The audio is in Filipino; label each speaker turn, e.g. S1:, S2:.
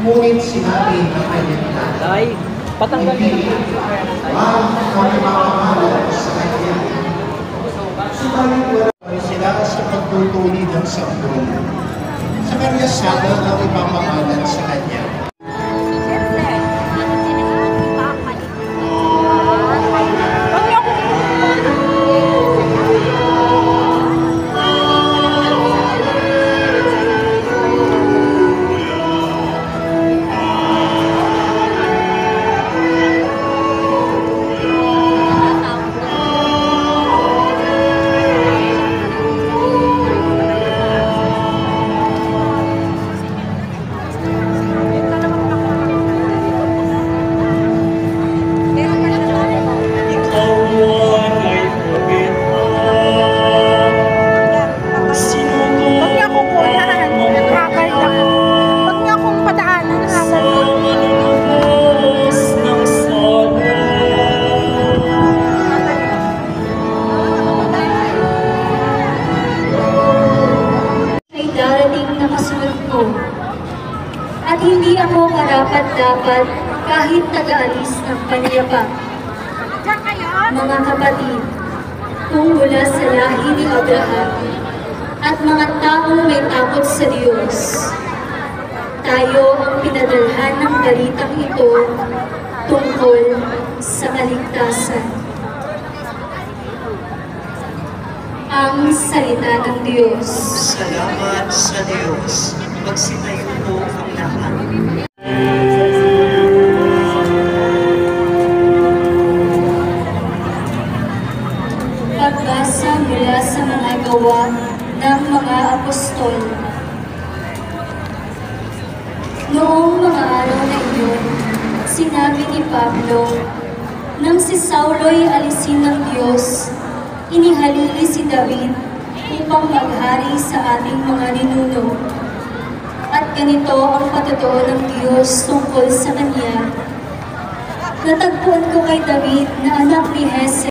S1: Ngunit sinabi ng kanyang tatay,
S2: Ay, patanggalin
S1: hindi, wag kami makamahalan sa kanya. Subalit wala sila sa pagtutuli ng sanggol. Sa kanya sana ang ipapangalan sa kanya.
S3: At hindi ako karapat-dapat kahit taga-alis ng panyapa. Mga kapatid, kung mula sa lahi ni Abraham at mga taong may takot sa Diyos, tayo ang pinadalhan ng balitang ito tungkol sa kaligtasan. Ang salita ng Diyos.
S4: Salamat sa Diyos. Magsitayo po ang lahat.
S3: Pagbasa mula sa mga gawa ng mga apostol. Noong mga araw na iyon, sinabi ni Pablo, nang si Saulo'y alisin ng Diyos, inihalili si David upang maghari sa ating mga ninuno. At ganito ang patotoo ng Diyos tungkol sa kanya. Natagpuan ko kay David na anak ni Hese